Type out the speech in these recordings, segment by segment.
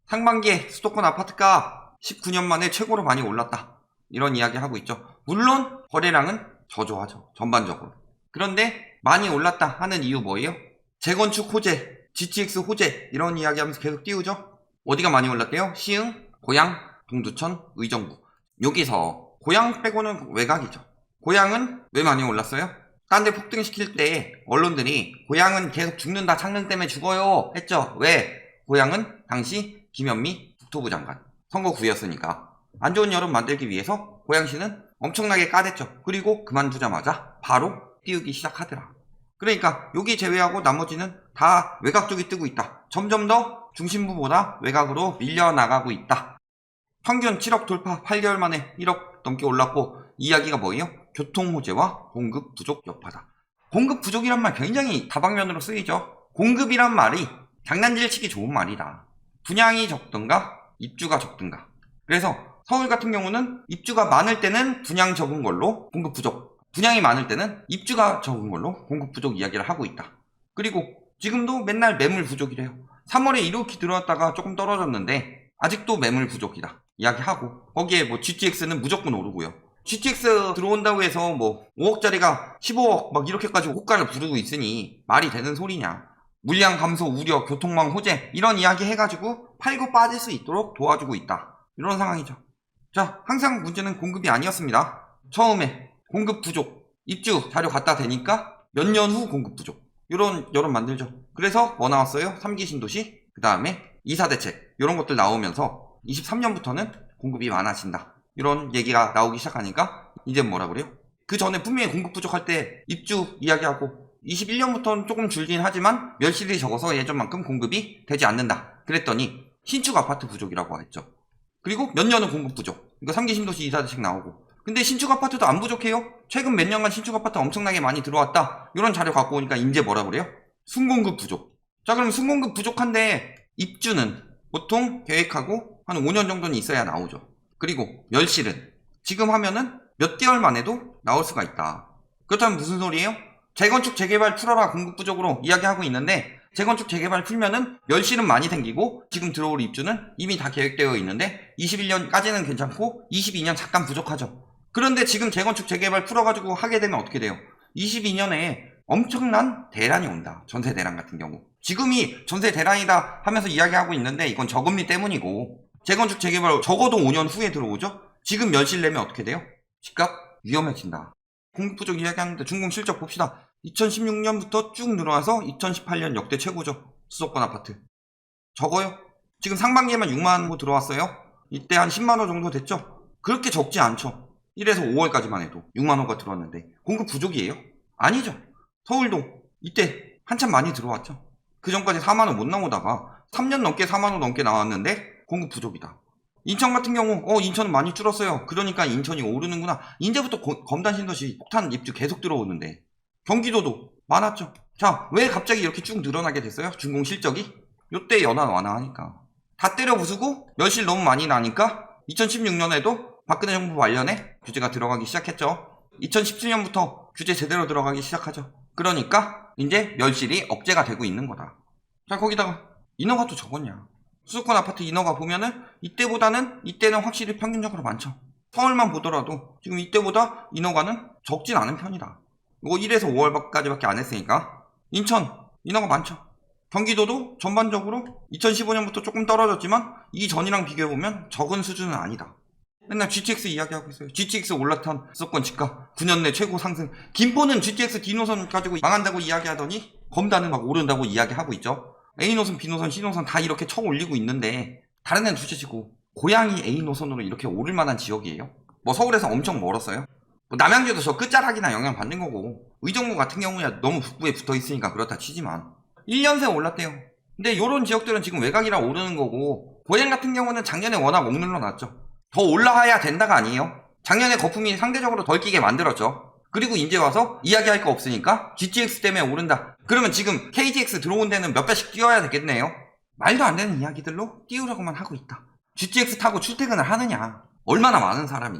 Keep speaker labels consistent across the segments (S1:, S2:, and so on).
S1: 상반기에 수도권 아파트가 19년 만에 최고로 많이 올랐다. 이런 이야기 하고 있죠. 물론 거래량은 저조하죠. 전반적으로. 그런데 많이 올랐다 하는 이유 뭐예요? 재건축 호재, GTX 호재 이런 이야기 하면서 계속 띄우죠. 어디가 많이 올랐대요? 시흥, 고양, 동두천, 의정부. 여기서 고양 빼고는 외곽이죠. 고양은 왜 많이 올랐어요? 딴 데 폭등시킬 때 언론들이 고양은 계속 죽는다, 창릉 때문에 죽어요 했죠. 왜? 고양은 당시 김현미 국토부 장관 선거구였으니까 안 좋은 여론 만들기 위해서 고양시는 엄청나게 까댔죠. 그리고 그만두자마자 바로 띄우기 시작하더라. 그러니까 여기 제외하고 나머지는 다 외곽 쪽이 뜨고 있다. 점점 더 중심부보다 외곽으로 밀려나가고 있다. 평균 7억 돌파 8개월 만에 1억 넘게 올랐고, 이야기가 뭐예요? 교통 호재와 공급 부족 여파다. 공급 부족이란 말 굉장히 다방면으로 쓰이죠. 공급이란 말이 장난질치기 좋은 말이다. 분양이 적든가 입주가 적든가. 그래서 서울 같은 경우는 입주가 많을 때는 분양 적은 걸로 공급 부족, 분양이 많을 때는 입주가 적은 걸로 공급 부족 이야기를 하고 있다. 그리고 지금도 맨날 매물 부족이래요. 3월에 이렇게 들어왔다가 조금 떨어졌는데 아직도 매물 부족이다 이야기하고, 거기에 뭐 GTX는 무조건 오르고요. GTX 들어온다고 해서 뭐 5억짜리가 15억 막 이렇게까지 호가를 부르고 있으니 말이 되는 소리냐. 물량 감소 우려, 교통망 호재 이런 이야기 해가지고 팔고 빠질 수 있도록 도와주고 있다. 이런 상황이죠. 자, 항상 문제는 공급이 아니었습니다. 처음에 공급 부족, 입주 자료 갖다 대니까 몇 년 후 공급 부족, 이런 여론 만들죠. 그래서 뭐 나왔어요? 3기 신도시, 그 다음에 이사대책 이런 것들 나오면서 23년부터는 공급이 많아진다, 이런 얘기가 나오기 시작하니까 이제 뭐라 그래요? 그 전에 분명히 공급 부족할 때 입주 이야기하고 21년부터는 조금 줄긴 하지만 멸실이 적어서 예전만큼 공급이 되지 않는다 그랬더니 신축 아파트 부족이라고 했죠. 그리고 몇 년은 공급 부족, 이거 3기 신도시 이사대책 나오고. 근데 신축 아파트도 안 부족해요. 최근 몇 년간 신축 아파트 엄청나게 많이 들어왔다, 이런 자료 갖고 오니까 이제 뭐라 그래요? 순공급 부족. 자, 그럼 순공급 부족한데 입주는 보통 계획하고 한 5년 정도는 있어야 나오죠. 그리고 멸실은 지금 하면은 몇 개월 만에도 나올 수가 있다. 그렇다면 무슨 소리예요? 재건축 재개발 풀어라 공급 부족으로 이야기하고 있는데, 재건축 재개발 풀면은 멸실은 많이 생기고 지금 들어올 입주는 이미 다 계획되어 있는데 21년까지는 괜찮고 22년 잠깐 부족하죠. 그런데 지금 재건축 재개발 풀어가지고 하게 되면 어떻게 돼요? 22년에 엄청난 대란이 온다. 전세 대란 같은 경우. 지금이 전세 대란이다 하면서 이야기하고 있는데 이건 저금리 때문이고, 재건축 재개발 적어도 5년 후에 들어오죠. 지금 멸실 내면 어떻게 돼요? 집값 위험해진다. 공급 부족 이야기하는데 준공 실적 봅시다. 2016년부터 쭉 늘어나서 2018년 역대 최고죠. 수도권 아파트 적어요. 지금 상반기에만 6만 호 들어왔어요. 이때 한 10만 호 정도 됐죠. 그렇게 적지 않죠. 1에서 5월까지만 해도 6만 호가 들어왔는데 공급 부족이에요? 아니죠. 서울도 이때 한참 많이 들어왔죠. 그 전까지 4만 호 못 나오다가 3년 넘게 4만 호 넘게 나왔는데 공급 부족이다. 인천 같은 경우 인천은 많이 줄었어요. 그러니까 인천이 오르는구나. 이제부터 검단 신도시 폭탄 입주 계속 들어오는데. 경기도도 많았죠. 자, 왜 갑자기 이렇게 쭉 늘어나게 됐어요? 준공 실적이? 요때 연한 완화하니까. 다 때려 부수고 멸실 너무 많이 나니까 2016년에도 박근혜 정부 말년에 규제가 들어가기 시작했죠. 2017년부터 규제 제대로 들어가기 시작하죠. 그러니까 이제 멸실이 억제가 되고 있는 거다. 자, 거기다가 인허가 또 적었냐. 수도권 아파트 인허가 보면은 이때는 확실히 평균적으로 많죠. 서울만 보더라도 지금 이때보다 인허가는 적진 않은 편이다. 이거 1에서 5월까지밖에 안 했으니까. 인천 인허가 많죠. 경기도도 전반적으로 2015년부터 조금 떨어졌지만 이전이랑 비교해보면 적은 수준은 아니다. 맨날 GTX 이야기하고 있어요. GTX 올라탄 수도권 집값 9년 내 최고 상승. 김포는 GTX D노선 가지고 망한다고 이야기하더니 검단은 막 오른다고 이야기하고 있죠. A노선, B노선, C노선 다 이렇게 쳐 올리고 있는데 다른 데는 둘째치고 고양이 A노선으로 이렇게 오를 만한 지역이에요? 뭐 서울에서 엄청 멀었어요? 뭐 남양주도 저 끝자락이나 영향받는 거고, 의정부 같은 경우야 너무 북부에 붙어있으니까 그렇다 치지만 1년 새 올랐대요. 근데 요런 지역들은 지금 외곽이라 오르는 거고, 고양 같은 경우는 작년에 워낙 억눌러놨죠. 더 올라가야 된다가 아니에요. 작년에 거품이 상대적으로 덜 끼게 만들었죠. 그리고 이제 와서 이야기할 거 없으니까 GTX 때문에 오른다. 그러면 지금 KTX 들어온 데는 몇 배씩 뛰어야 되겠네요. 말도 안 되는 이야기들로 띄우려고만 하고 있다. GTX 타고 출퇴근을 하느냐. 얼마나 많은 사람이.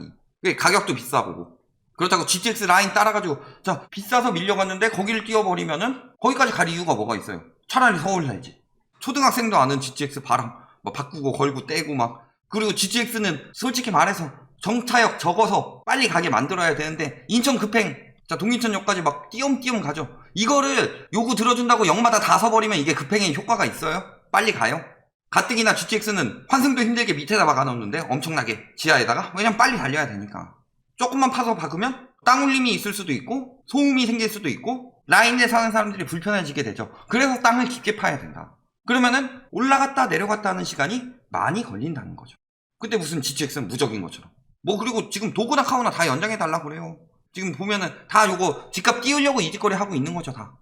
S1: 가격도 비싸고. 그렇다고 GTX 라인 따라가지고 자 비싸서 밀려갔는데 거기를 띄워버리면은 거기까지 갈 이유가 뭐가 있어요? 차라리 서울 살지. 초등학생도 아는 GTX 바람 뭐 바꾸고 걸고 떼고 막. 그리고 GTX는 솔직히 말해서 정차역 적어서 빨리 가게 만들어야 되는데 인천 급행 자 동인천역까지 막 띄엄띄엄 가죠. 이거를 요구 들어준다고 역마다 다 서버리면 이게 급행에 효과가 있어요? 빨리 가요? 가뜩이나 GTX는 환승도 힘들게 밑에다 박아놓는데 엄청나게 지하에다가. 왜냐면 빨리 달려야 되니까. 조금만 파서 박으면 땅 울림이 있을 수도 있고 소음이 생길 수도 있고 라인에 사는 사람들이 불편해지게 되죠. 그래서 땅을 깊게 파야 된다. 그러면은 올라갔다 내려갔다 하는 시간이 많이 걸린다는 거죠. 근데 무슨 GTX는 무적인 것처럼. 뭐 그리고 지금 도구나 카우나 다 연장해달라 그래요. 지금 보면은 다 요거 집값 띄우려고 이 짓거리 하고 있는 거죠 다.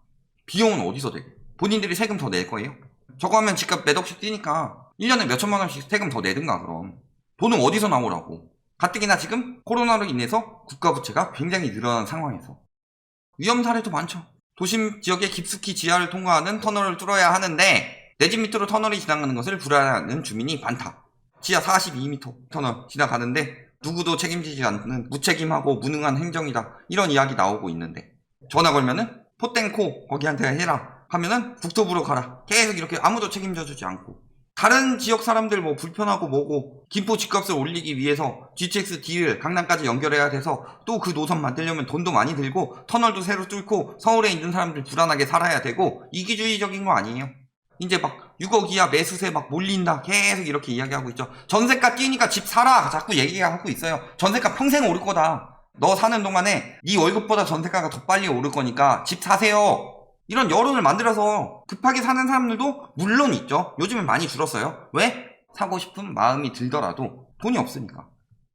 S1: 비용은 어디서 돼? 본인들이 세금 더 낼 거예요? 저거 하면 집값 몇 억씩 뛰니까 1년에 몇 천만 원씩 세금 더 내든가 그럼. 돈은 어디서 나오라고. 가뜩이나 지금 코로나로 인해서 국가 부채가 굉장히 늘어난 상황에서. 위험 사례도 많죠. 도심 지역에 깊숙이 지하를 통과하는 터널을 뚫어야 하는데 내 집 밑으로 터널이 지나가는 것을 불안해하는 주민이 많다. 지하 42m 터널 지나가는데 누구도 책임지지 않는 무책임하고 무능한 행정이다. 이런 이야기 나오고 있는데 전화 걸면은 포땡코 거기한테 해라 하면은 국토부로 가라. 계속 이렇게 아무도 책임져주지 않고 다른 지역 사람들 뭐 불편하고 뭐고 김포 집값을 올리기 위해서 GTX D를 강남까지 연결해야 돼서 또 그 노선 만들려면 돈도 많이 들고 터널도 새로 뚫고 서울에 있는 사람들 불안하게 살아야 되고 이기주의적인 거 아니에요? 이제 막 6억 이하 매수세 막 몰린다 계속 이렇게 이야기하고 있죠. 전세가 뛰니까 집 사라 자꾸 얘기하고 있어요. 전세가 평생 오를 거다. 너 사는 동안에 네 월급보다 전세가가 더 빨리 오를 거니까 집 사세요. 이런 여론을 만들어서 급하게 사는 사람들도 물론 있죠. 요즘은 많이 줄었어요. 왜? 사고 싶은 마음이 들더라도 돈이 없으니까.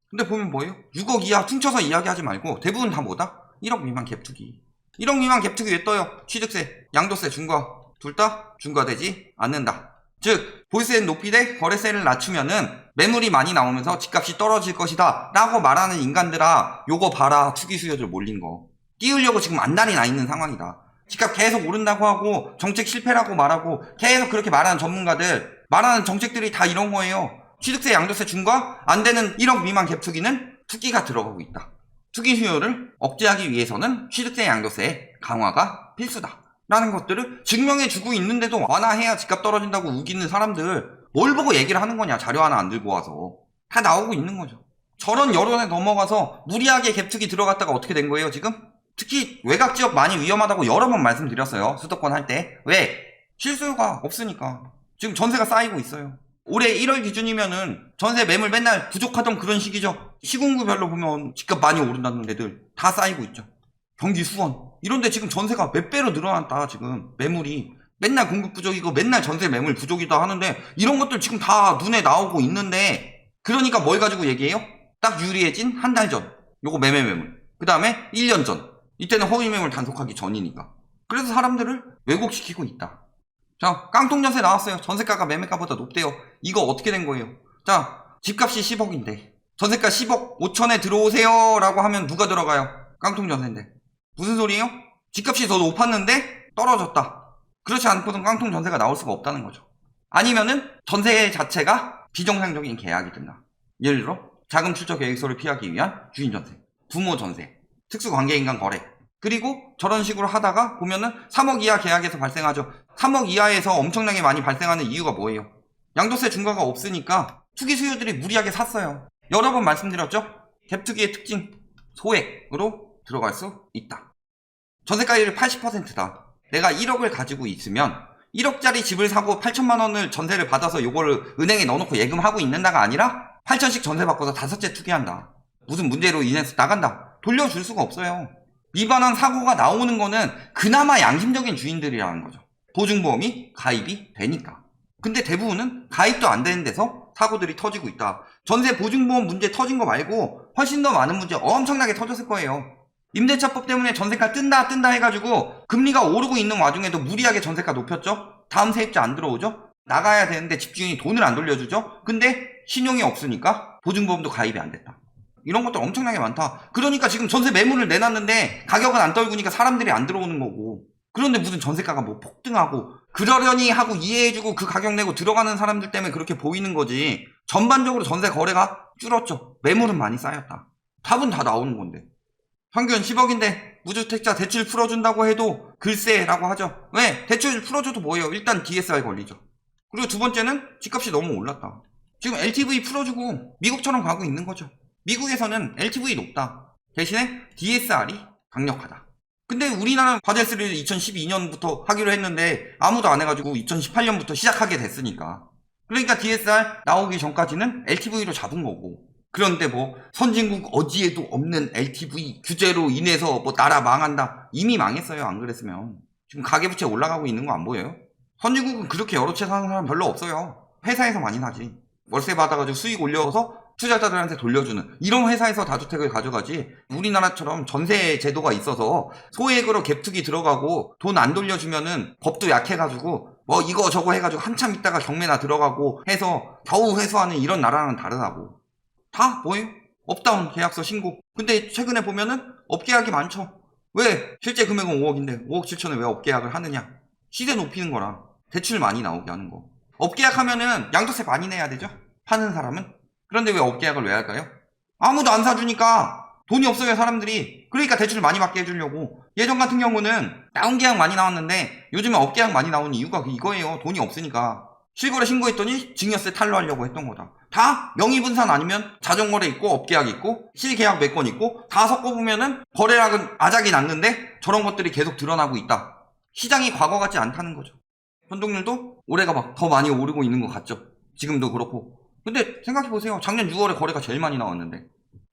S1: 근데 보면 뭐예요? 6억 이하 퉁쳐서 이야기하지 말고 대부분 다 뭐다? 1억 미만 갭투기. 1억 미만 갭투기 왜 떠요? 취득세, 양도세 중과 둘 다 중과되지 않는다. 즉 보유세 높이 대 거래세를 낮추면은 매물이 많이 나오면서 집값이 떨어질 것이다 라고 말하는 인간들아, 요거 봐라. 투기 수요들 몰린 거 띄우려고 지금 안달이 나 있는 상황이다. 집값 계속 오른다고 하고 정책 실패라고 말하고 계속 그렇게 말하는 전문가들 말하는 정책들이 다 이런 거예요. 취득세 양도세 중과 안 되는 1억 미만 갭투기는 투기가 들어가고 있다. 투기 수요를 억제하기 위해서는 취득세 양도세 강화가 필수다 라는 것들을 증명해주고 있는데도 완화해야 집값 떨어진다고 우기는 사람들 뭘 보고 얘기를 하는 거냐. 자료 하나 안 들고 와서 다 나오고 있는 거죠. 저런 여론에 넘어가서 무리하게 갭투기 들어갔다가 어떻게 된 거예요 지금? 특히 외곽 지역 많이 위험하다고 여러 번 말씀드렸어요. 수도권 할 때. 왜? 실수요가 없으니까. 지금 전세가 쌓이고 있어요. 올해 1월 기준이면은 전세 매물 맨날 부족하던 그런 시기죠. 시군구별로 보면 집값 많이 오른다는 데들 다 쌓이고 있죠. 경기 수원 이런데 지금 전세가 몇 배로 늘어났다. 지금 매물이 맨날 공급 부족이고 맨날 전세 매물 부족이다 하는데 이런 것들 지금 다 눈에 나오고 있는데, 그러니까 뭘 가지고 얘기해요? 딱 유리해진 한 달 전 요거 매매 매물, 그 다음에 1년 전 이때는 허위 매물 단속하기 전이니까. 그래서 사람들을 왜곡시키고 있다. 자, 깡통 전세 나왔어요. 전세가가 매매가보다 높대요. 이거 어떻게 된 거예요? 자, 집값이 10억인데 전세가 10억 5천에 들어오세요 라고 하면 누가 들어가요? 깡통 전세인데. 무슨 소리예요? 집값이 더 높았는데 떨어졌다. 그렇지 않고는 깡통 전세가 나올 수가 없다는 거죠. 아니면은 전세 자체가 비정상적인 계약이 된다. 예를 들어 자금 출처 계획서를 피하기 위한 주인 전세, 부모 전세, 특수관계인 간 거래. 그리고 저런 식으로 하다가 보면은 3억 이하 계약에서 발생하죠. 3억 이하에서 엄청나게 많이 발생하는 이유가 뭐예요? 양도세 중과가 없으니까 투기 수요들이 무리하게 샀어요. 여러 번 말씀드렸죠? 갭투기의 특징, 소액으로 들어갈 수 있다. 전세가율이 80%다. 내가 1억을 가지고 있으면 1억짜리 집을 사고 8천만 원을 전세를 받아서 요거를 은행에 넣어놓고 예금하고 있는다가 아니라 8천씩 전세 받고서 5채 투기한다. 무슨 문제로 인해서 나간다. 돌려줄 수가 없어요. 위반한 사고가 나오는 거는 그나마 양심적인 주인들이라는 거죠. 보증보험이 가입이 되니까. 근데 대부분은 가입도 안 되는 데서 사고들이 터지고 있다. 전세 보증보험 문제 터진 거 말고 훨씬 더 많은 문제 엄청나게 터졌을 거예요. 임대차법 때문에 전세가 뜬다 해가지고 금리가 오르고 있는 와중에도 무리하게 전세가 높였죠. 다음 세입자 안 들어오죠. 나가야 되는데 집주인이 돈을 안 돌려주죠. 근데 신용이 없으니까 보증보험도 가입이 안 됐다. 이런 것들 엄청나게 많다. 그러니까 지금 전세 매물을 내놨는데 가격은 안 떨구니까 사람들이 안 들어오는 거고. 그런데 무슨 전세가가 뭐 폭등하고 그러려니 하고 이해해주고 그 가격 내고 들어가는 사람들 때문에 그렇게 보이는 거지. 전반적으로 전세 거래가 줄었죠. 매물은 많이 쌓였다. 답은 다 나오는 건데. 평균 10억인데 무주택자 대출 풀어준다고 해도 글쎄라고 하죠. 왜? 대출 풀어줘도 뭐예요? 일단 DSR 걸리죠. 그리고 두 번째는 집값이 너무 올랐다. 지금 LTV 풀어주고 미국처럼 가고 있는 거죠. 미국에서는 LTV 높다. 대신에 DSR이 강력하다. 근데 우리나라는 바젤3를 2012년부터 하기로 했는데 아무도 안 해가지고 2018년부터 시작하게 됐으니까. 그러니까 DSR 나오기 전까지는 LTV로 잡은 거고. 그런데 뭐 선진국 어디에도 없는 LTV 규제로 인해서 뭐 나라 망한다. 이미 망했어요. 안 그랬으면. 지금 가계부채 올라가고 있는 거 안 보여요? 선진국은 그렇게 여러 채 사는 사람 별로 없어요. 회사에서 많이 사지. 월세 받아가지고 수익 올려서 투자자들한테 돌려주는 이런 회사에서 다주택을 가져가지, 우리나라처럼 전세 제도가 있어서 소액으로 갭투기 들어가고 돈 안 돌려주면은 법도 약해가지고 뭐 이거 저거 해가지고 한참 있다가 경매나 들어가고 해서 겨우 회수하는 이런 나라랑 다르다고. 다 뭐예요? 업다운 계약서 신고. 근데 최근에 보면은 업계약이 많죠. 왜? 실제 금액은 5억인데 5억 7천에 왜 업계약을 하느냐? 시세 높이는 거랑 대출 많이 나오게 하는 거. 업계약 하면은 양도세 많이 내야 되죠? 파는 사람은? 그런데 왜 업계약을 왜 할까요? 아무도 안 사주니까. 돈이 없어요, 사람들이. 그러니까 대출을 많이 받게 해주려고. 예전 같은 경우는 다운계약 많이 나왔는데 요즘에 업계약 많이 나오는 이유가 이거예요. 돈이 없으니까. 실거래 신고했더니 증여세 탈루하려고 했던 거다. 다 명의분산 아니면 자전거래 있고 업계약 있고 실계약 몇 건 있고 다 섞어보면은 거래량은 아작이 났는데 저런 것들이 계속 드러나고 있다. 시장이 과거 같지 않다는 거죠. 변동률도 올해가 막 더 많이 오르고 있는 것 같죠. 지금도 그렇고. 근데 생각해보세요. 작년 6월에 거래가 제일 많이 나왔는데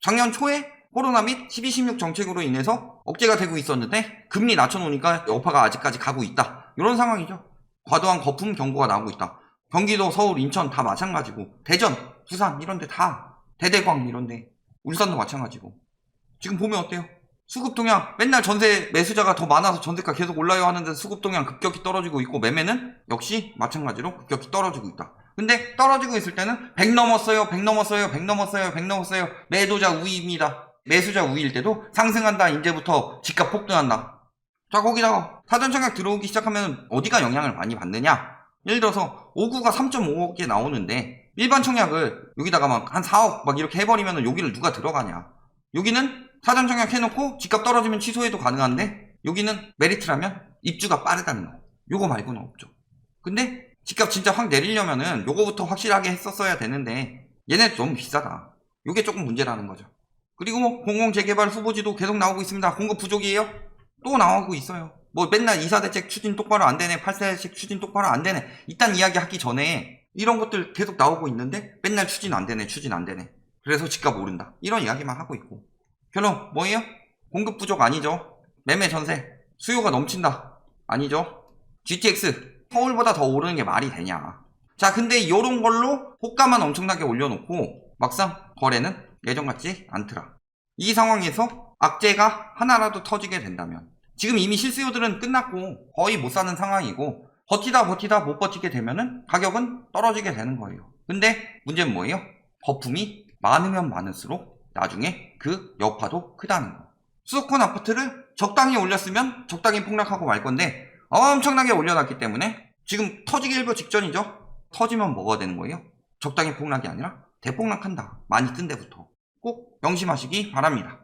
S1: 작년 초에 코로나 및 12.16 정책으로 인해서 억제가 되고 있었는데 금리 낮춰놓으니까 여파가 아직까지 가고 있다. 이런 상황이죠. 과도한 거품 경고가 나오고 있다. 경기도, 서울, 인천 다 마찬가지고, 대전, 부산 이런데 다, 대대광 이런데, 울산도 마찬가지고. 지금 보면 어때요? 수급 동향, 맨날 전세 매수자가 더 많아서 전세가 계속 올라요 하는데 수급 동향 급격히 떨어지고 있고, 매매는 역시 마찬가지로 급격히 떨어지고 있다. 근데 떨어지고 있을 때는 100 넘었어요, 100 넘었어요, 100 넘었어요, 100 넘었어요. 매도자 우위입니다. 매수자 우위일 때도 상승한다, 이제부터 집값 폭등한다. 자, 거기다가 사전청약 들어오기 시작하면 어디가 영향을 많이 받느냐? 예를 들어서 5구가 3.5억에 나오는데 일반 청약을 여기다가 막 한 4억 막 이렇게 해버리면 여기를 누가 들어가냐? 여기는 사전청약 해놓고 집값 떨어지면 취소해도 가능한데 여기는 메리트라면 입주가 빠르다는 거. 요거 말고는 없죠. 근데 집값 진짜 확 내리려면은 요거부터 확실하게 했었어야 되는데 얘네 너무 비싸다. 요게 조금 문제라는 거죠. 그리고 뭐 공공재개발 후보지도 계속 나오고 있습니다. 공급 부족이에요? 또 나오고 있어요. 뭐 맨날 2사 대책 추진 똑바로 안 되네, 8사 대책 추진 똑바로 안 되네, 이딴 이야기 하기 전에 이런 것들 계속 나오고 있는데 맨날 추진 안 되네, 추진 안 되네. 그래서 집값 오른다. 이런 이야기만 하고 있고. 결론 뭐예요? 공급 부족 아니죠. 매매 전세 수요가 넘친다 아니죠. GTX 서울보다 더 오르는 게 말이 되냐. 자, 근데 이런 걸로 호가만 엄청나게 올려놓고 막상 거래는 예전 같지 않더라. 이 상황에서 악재가 하나라도 터지게 된다면, 지금 이미 실수요들은 끝났고 거의 못 사는 상황이고 버티다 못 버티게 되면은 가격은 떨어지게 되는 거예요. 근데 문제는 뭐예요? 거품이 많으면 많을수록 나중에 그 여파도 크다는 거. 수도권 아파트를 적당히 올렸으면 적당히 폭락하고 말 건데 엄청나게 올려놨기 때문에 지금 터지기 일보 직전이죠. 터지면 뭐가 되는 거예요? 적당히 폭락이 아니라 대폭락한다. 많이 뜬 데부터. 꼭 명심하시기 바랍니다.